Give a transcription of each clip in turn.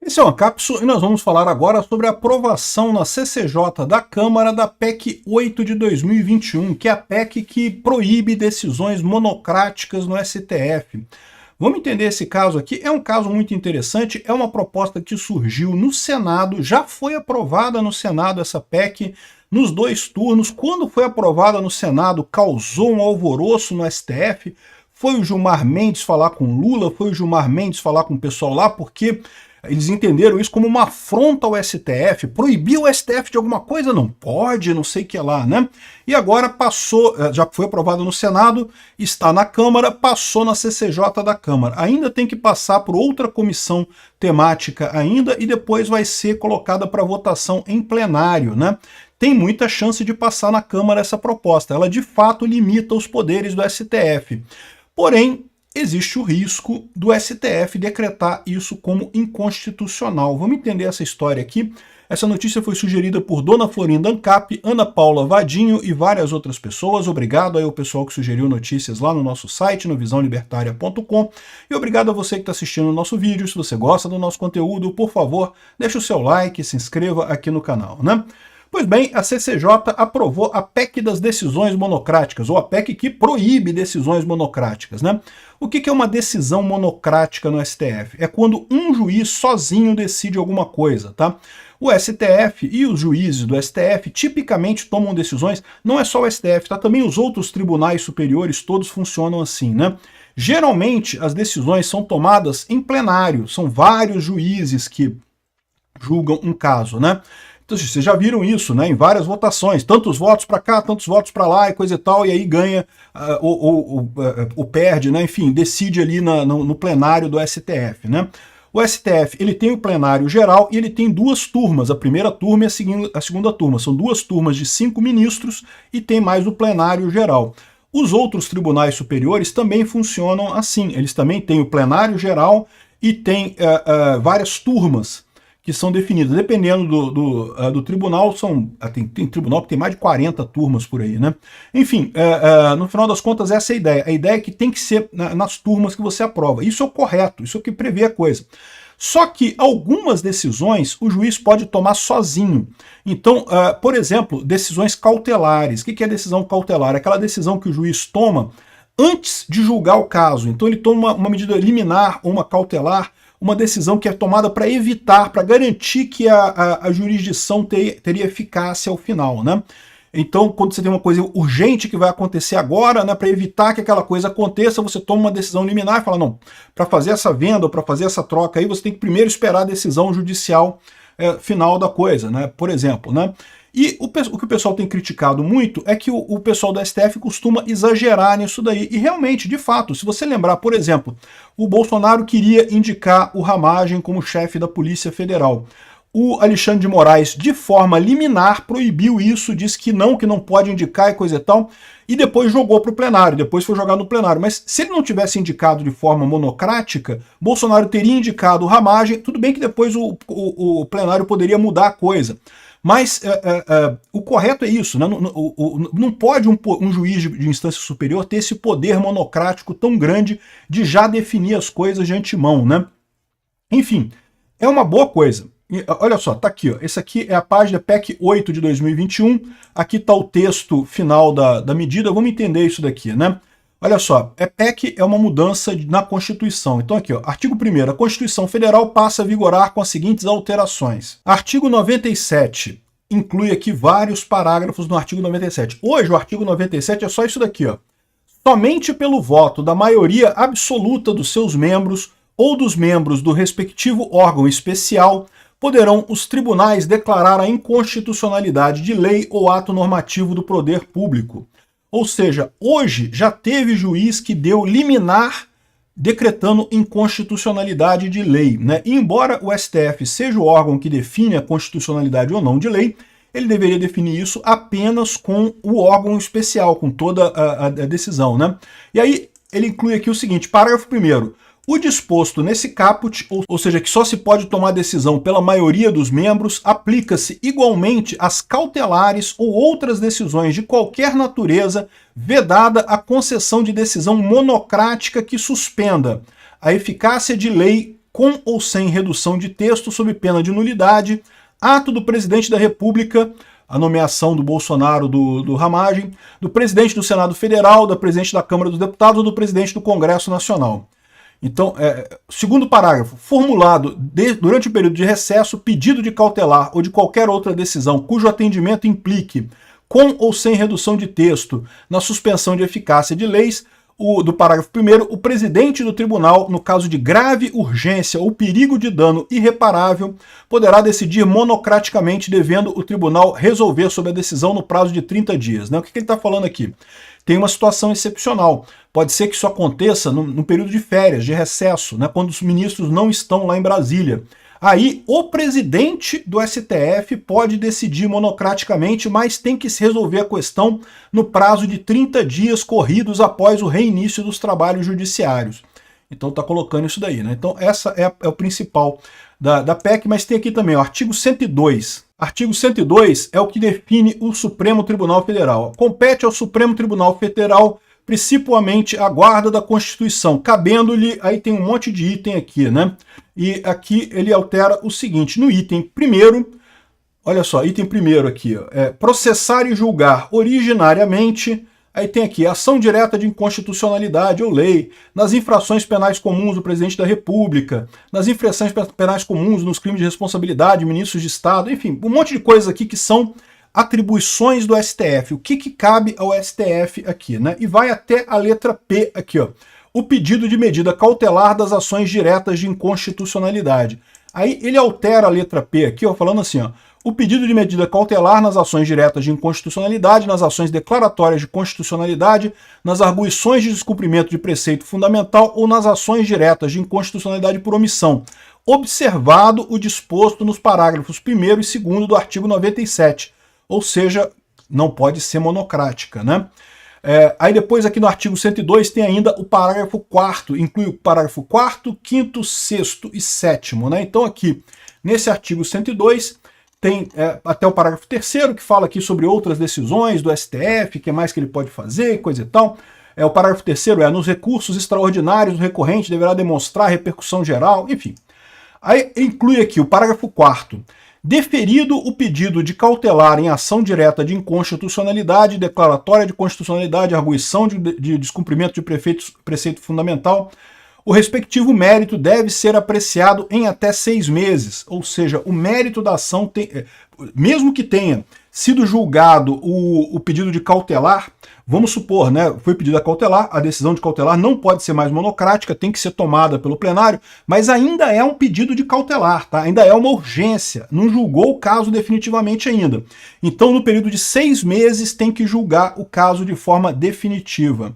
Esse é uma cápsula e nós vamos falar agora sobre a aprovação na CCJ da Câmara da PEC 8 de 2021, que é a PEC que proíbe decisões monocráticas no STF. Vamos entender esse caso aqui, é um caso muito interessante, é uma proposta que surgiu no Senado, já foi aprovada no Senado essa PEC nos 2 turnos. Quando foi aprovada no Senado, causou um alvoroço no STF, foi o Gilmar Mendes falar com Lula, foi o Gilmar Mendes falar com o pessoal lá, porque eles entenderam isso como uma afronta ao STF, proibir o STF de alguma coisa? Não pode, não sei o que lá, né? E agora passou, já foi aprovado no Senado, está na Câmara, passou na CCJ da Câmara. Ainda tem que passar por outra comissão temática ainda e depois vai ser colocada para votação em plenário, né? Tem muita chance de passar na Câmara essa proposta. Ela de fato limita os poderes do STF. Porém, existe o risco do STF decretar isso como inconstitucional. Vamos entender essa história aqui. Essa notícia foi sugerida por Dona Florinda Ancap, Ana Paula Vadinho e várias outras pessoas. Obrigado aí ao pessoal que sugeriu notícias lá no nosso site, no visãolibertaria.com. E obrigado a você que está assistindo o nosso vídeo. Se você gosta do nosso conteúdo, por favor, deixe o seu like e se inscreva aqui no canal, né? Pois bem, a CCJ aprovou a PEC das decisões monocráticas, ou a PEC que proíbe decisões monocráticas, né? O que é uma decisão monocrática no STF? É quando um juiz sozinho decide alguma coisa, tá? O STF e os juízes do STF tipicamente tomam decisões, não é só o STF, tá? Também os outros tribunais superiores todos funcionam assim, né? Geralmente as decisões são tomadas em plenário, são vários juízes que julgam um caso, né? Então, vocês já viram isso, né, em várias votações, tantos votos para cá, tantos votos para lá e coisa e tal, e aí ganha ou perde, né, enfim, decide ali no plenário do STF, né. O STF ele tem o plenário geral e ele tem 2 turmas, a primeira turma e a segunda turma, são 2 turmas de 5 ministros e tem mais o plenário geral. Os outros tribunais superiores também funcionam assim, eles também têm o plenário geral e tem várias turmas que são definidas, dependendo do tribunal, tem tribunal que tem mais de 40 turmas por aí, né? Enfim, no final das contas essa é a ideia. A ideia é que tem que ser nas turmas que você aprova. Isso é o correto, isso é o que prevê a coisa. Só que algumas decisões o juiz pode tomar sozinho. Então, por exemplo, decisões cautelares. O que é decisão cautelar? É aquela decisão que o juiz toma antes de julgar o caso. Então ele toma uma medida liminar ou uma cautelar, uma decisão que é tomada para evitar, para garantir que a jurisdição teria eficácia ao final, né? Então, quando você tem uma coisa urgente que vai acontecer agora, né, para evitar que aquela coisa aconteça, você toma uma decisão liminar e fala, não, para fazer essa venda ou para fazer essa troca aí, você tem que primeiro esperar a decisão judicial final da coisa, né, por exemplo, né? E o que o pessoal tem criticado muito é que o pessoal do STF costuma exagerar nisso daí. E realmente, de fato, se você lembrar, por exemplo, o Bolsonaro queria indicar o Ramagem como chefe da Polícia Federal. O Alexandre de Moraes, de forma liminar, proibiu isso, disse que não pode indicar e coisa e tal, e depois jogou para o plenário, depois foi jogado no plenário. Mas se ele não tivesse indicado de forma monocrática, Bolsonaro teria indicado o Ramagem, tudo bem que depois o plenário poderia mudar a coisa. Mas o correto é isso, né? Não pode um juiz de instância superior ter esse poder monocrático tão grande de já definir as coisas de antemão, né? Enfim, é uma boa coisa. E, olha só, tá aqui, ó. Esse aqui é a página PEC 8 de 2021, aqui está o texto final da medida, vamos entender isso daqui, né? Olha só, PEC é uma mudança na Constituição. Então aqui, ó, artigo 1º, a Constituição Federal passa a vigorar com as seguintes alterações. Artigo 97, inclui aqui vários parágrafos no artigo 97. Hoje o artigo 97 é só isso daqui, ó. Somente pelo voto da maioria absoluta dos seus membros ou dos membros do respectivo órgão especial poderão os tribunais declarar a inconstitucionalidade de lei ou ato normativo do poder público. Ou seja, hoje já teve juiz que deu liminar decretando inconstitucionalidade de lei, né? E embora o STF seja o órgão que define a constitucionalidade ou não de lei, ele deveria definir isso apenas com o órgão especial, com toda a decisão, né? E aí ele inclui aqui o seguinte, parágrafo 1º. O disposto nesse caput, ou seja, que só se pode tomar decisão pela maioria dos membros, aplica-se igualmente às cautelares ou outras decisões de qualquer natureza, vedada a concessão de decisão monocrática que suspenda a eficácia de lei com ou sem redução de texto, sob pena de nulidade, ato do presidente da República, a nomeação do Bolsonaro do Ramagem, do presidente do Senado Federal, da presidente da Câmara dos Deputados ou do presidente do Congresso Nacional. Então, segundo parágrafo, formulado durante o período de recesso, pedido de cautelar ou de qualquer outra decisão cujo atendimento implique, com ou sem redução de texto, na suspensão de eficácia de leis, do parágrafo 1º, o presidente do tribunal, no caso de grave urgência ou perigo de dano irreparável, poderá decidir monocraticamente, devendo o tribunal resolver sobre a decisão no prazo de 30 dias. Né? O que ele está falando aqui? Tem uma situação excepcional. Pode ser que isso aconteça no período de férias, de recesso, né? Quando os ministros não estão lá em Brasília. Aí o presidente do STF pode decidir monocraticamente, mas tem que se resolver a questão no prazo de 30 dias corridos após o reinício dos trabalhos judiciários. Então está colocando isso daí, né? Então essa é o principal da PEC, mas tem aqui também o artigo 102. Artigo 102 é o que define o Supremo Tribunal Federal. Compete ao Supremo Tribunal Federal principalmente a guarda da Constituição, cabendo-lhe, aí tem um monte de item aqui, né? E aqui ele altera o seguinte, no item primeiro, olha só, item primeiro aqui, processar e julgar originariamente, aí tem aqui, ação direta de inconstitucionalidade ou lei, nas infrações penais comuns do presidente da República, nas infrações penais comuns, nos crimes de responsabilidade, ministros de Estado, enfim, um monte de coisas aqui que são atribuições do STF, o que cabe ao STF aqui, né? E vai até a letra P aqui, ó, o pedido de medida cautelar das ações diretas de inconstitucionalidade. Aí ele altera a letra P aqui, ó, falando assim, ó, o pedido de medida cautelar nas ações diretas de inconstitucionalidade, nas ações declaratórias de constitucionalidade, nas arguições de descumprimento de preceito fundamental ou nas ações diretas de inconstitucionalidade por omissão, observado o disposto nos parágrafos 1º e 2º do artigo 97. Ou seja, não pode ser monocrática, né? Aí depois aqui no artigo 102 tem ainda o parágrafo 4º, inclui o parágrafo 4º, 5º, 6º e 7º, né? Então aqui, nesse artigo 102, tem até o parágrafo 3º, que fala aqui sobre outras decisões do STF, o que mais que ele pode fazer, coisa e tal. O parágrafo 3º nos recursos extraordinários, o recorrente deverá demonstrar repercussão geral, enfim. Aí inclui aqui o parágrafo 4º. Deferido o pedido de cautelar em ação direta de inconstitucionalidade, declaratória de constitucionalidade, arguição de descumprimento de preceito fundamental, o respectivo mérito deve ser apreciado em até 6 meses. Ou seja, o mérito da ação, mesmo que tenha sido julgado o pedido de cautelar, vamos supor, né, foi pedido a cautelar, a decisão de cautelar não pode ser mais monocrática, tem que ser tomada pelo plenário, mas ainda é um pedido de cautelar, tá? Ainda é uma urgência, não julgou o caso definitivamente ainda. Então, no período de 6 meses, tem que julgar o caso de forma definitiva.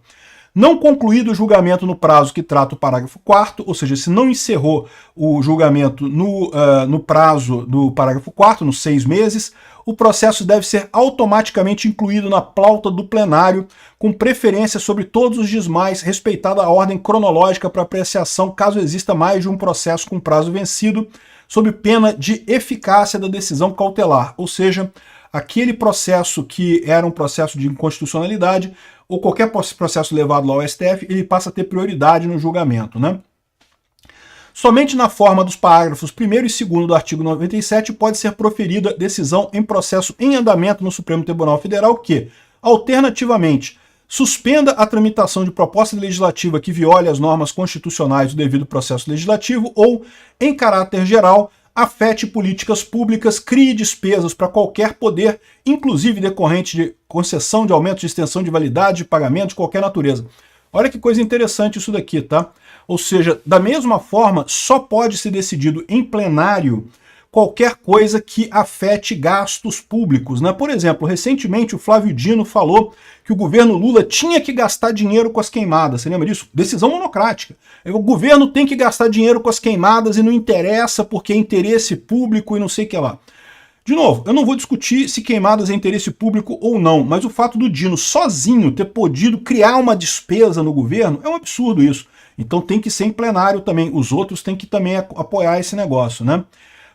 Não concluído o julgamento no prazo que trata o parágrafo 4º, ou seja, se não encerrou o julgamento no prazo do parágrafo 4º, nos 6 meses, o processo deve ser automaticamente incluído na pauta do plenário, com preferência sobre todos os demais, respeitada a ordem cronológica para apreciação, caso exista mais de um processo com prazo vencido, sob pena de eficácia da decisão cautelar, ou seja, aquele processo que era um processo de inconstitucionalidade, ou qualquer processo levado lá ao STF, ele passa a ter prioridade no julgamento, né? Somente na forma dos parágrafos 1º e 2º do artigo 97 pode ser proferida decisão em processo em andamento no Supremo Tribunal Federal que, alternativamente, suspenda a tramitação de proposta legislativa que viole as normas constitucionais do devido processo legislativo ou, em caráter geral, afete políticas públicas, crie despesas para qualquer poder, inclusive decorrente de concessão de aumento de extensão de validade de pagamento de qualquer natureza. Olha que coisa interessante isso daqui, tá? Ou seja, da mesma forma, só pode ser decidido em plenário qualquer coisa que afete gastos públicos, né? Por exemplo, recentemente o Flávio Dino falou que o governo Lula tinha que gastar dinheiro com as queimadas. Você lembra disso? Decisão monocrática. O governo tem que gastar dinheiro com as queimadas e não interessa porque é interesse público e não sei o que lá. De novo, eu não vou discutir se queimadas é interesse público ou não, mas o fato do Dino sozinho ter podido criar uma despesa no governo é um absurdo isso. Então tem que ser em plenário também. Os outros têm que também apoiar esse negócio, né?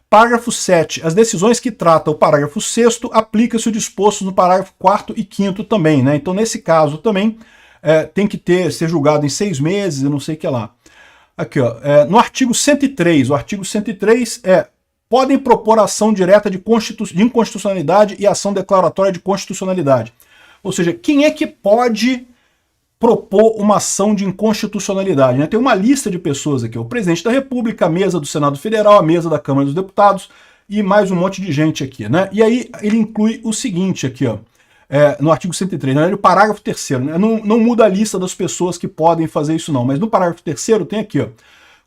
Parágrafo 7. As decisões que tratam o parágrafo 6º aplica-se o disposto no parágrafo 4º e 5º também, né? Então, nesse caso também, tem que ser julgado em 6 meses e não sei o que lá. Aqui, ó, no artigo 103, o artigo 103 podem propor ação direta de inconstitucionalidade e ação declaratória de constitucionalidade. Ou seja, quem é que pode propor uma ação de inconstitucionalidade, né? Tem uma lista de pessoas aqui, o presidente da República, a mesa do Senado Federal, a mesa da Câmara dos Deputados e mais um monte de gente aqui, né? E aí ele inclui o seguinte aqui, ó, no artigo 103, né? O parágrafo 3º, né? Não muda a lista das pessoas que podem fazer isso não, mas no parágrafo 3º tem aqui, ó,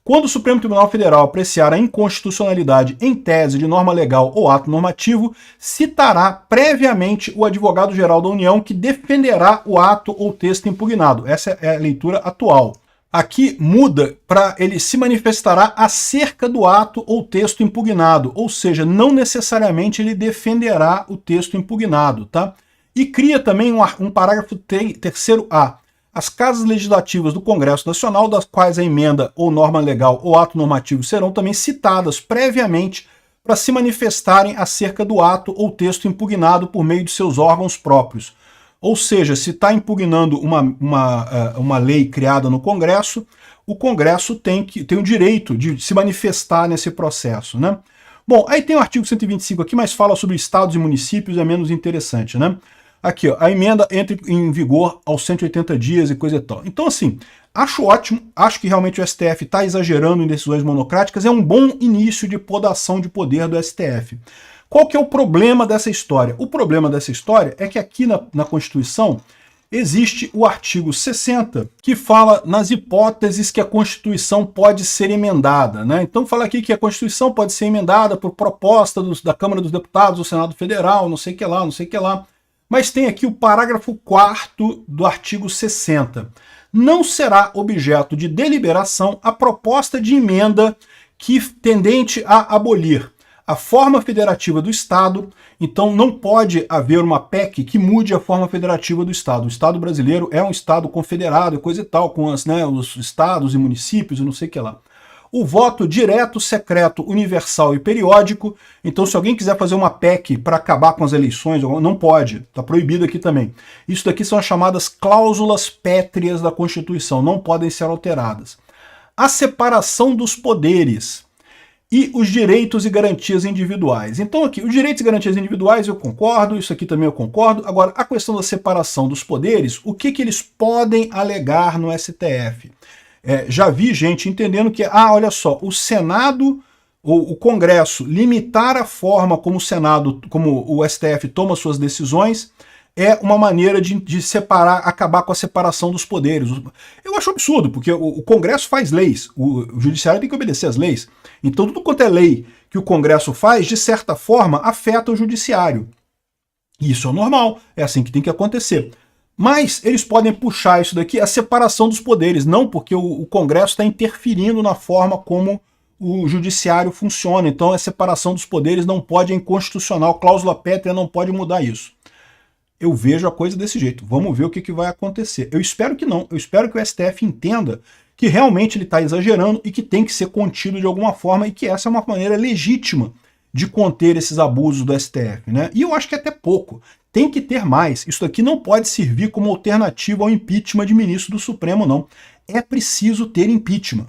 quando o Supremo Tribunal Federal apreciar a inconstitucionalidade em tese de norma legal ou ato normativo, citará previamente o advogado-geral da União que defenderá o ato ou texto impugnado. Essa é a leitura atual. Aqui muda para ele se manifestará acerca do ato ou texto impugnado, ou seja, não necessariamente ele defenderá o texto impugnado, tá? E cria também um parágrafo 3º-A. As casas legislativas do Congresso Nacional, das quais a emenda ou norma legal ou ato normativo serão também citadas previamente para se manifestarem acerca do ato ou texto impugnado por meio de seus órgãos próprios. Ou seja, se está impugnando uma lei criada no Congresso, o Congresso tem o direito de se manifestar nesse processo, né? Bom, aí tem o artigo 125 aqui, mas fala sobre estados e municípios, é menos interessante, né? Aqui, ó, a emenda entra em vigor aos 180 dias e coisa e tal. Então, assim, acho ótimo, acho que realmente o STF está exagerando em decisões monocráticas, é um bom início de podação de poder do STF. Qual que é o problema dessa história? O problema dessa história é que aqui na Constituição existe o artigo 60, que fala nas hipóteses que a Constituição pode ser emendada, né? Então fala aqui que a Constituição pode ser emendada por proposta da Câmara dos Deputados, do Senado Federal, não sei o que lá, não sei o que lá. Mas tem aqui o parágrafo 4º do artigo 60. Não será objeto de deliberação a proposta de emenda que tendente a abolir a forma federativa do Estado. Então não pode haver uma PEC que mude a forma federativa do Estado. O Estado brasileiro é um Estado confederado e coisa e tal, com os estados e municípios e não sei o que lá. O voto direto, secreto, universal e periódico. Então, se alguém quiser fazer uma PEC para acabar com as eleições, não pode, está proibido aqui também. Isso daqui são as chamadas cláusulas pétreas da Constituição, não podem ser alteradas. A separação dos poderes e os direitos e garantias individuais. Então aqui, os direitos e garantias individuais eu concordo, isso aqui também eu concordo. Agora, a questão da separação dos poderes, o que eles podem alegar no STF? Já vi gente entendendo que, olha só, o Senado ou o Congresso limitar a forma como o STF toma suas decisões é uma maneira de separar, acabar com a separação dos poderes. Eu acho absurdo, porque o Congresso faz leis, o Judiciário tem que obedecer às leis. Então tudo quanto é lei que o Congresso faz, de certa forma, afeta o Judiciário. E isso é normal, é assim que tem que acontecer. Mas eles podem puxar isso daqui, a separação dos poderes, não porque o Congresso está interferindo na forma como o Judiciário funciona. Então a separação dos poderes não pode, é inconstitucional, cláusula pétrea não pode mudar isso. Eu vejo a coisa desse jeito. Vamos ver o que vai acontecer. Eu espero que não. Eu espero que o STF entenda que realmente ele está exagerando e que tem que ser contido de alguma forma e que essa é uma maneira legítima de conter esses abusos do STF, né? E eu acho que é até pouco. Tem que ter mais. Isso aqui não pode servir como alternativa ao impeachment de ministro do Supremo, não. É preciso ter impeachment.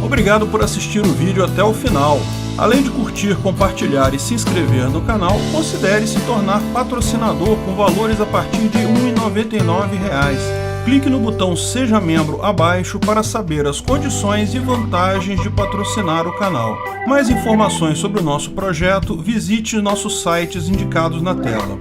Obrigado por assistir o vídeo até o final. Além de curtir, compartilhar e se inscrever no canal, considere se tornar patrocinador com valores a partir de R$ 1,99. Clique no botão Seja Membro abaixo para saber as condições e vantagens de patrocinar o canal. Mais informações sobre o nosso projeto, visite nossos sites indicados na tela.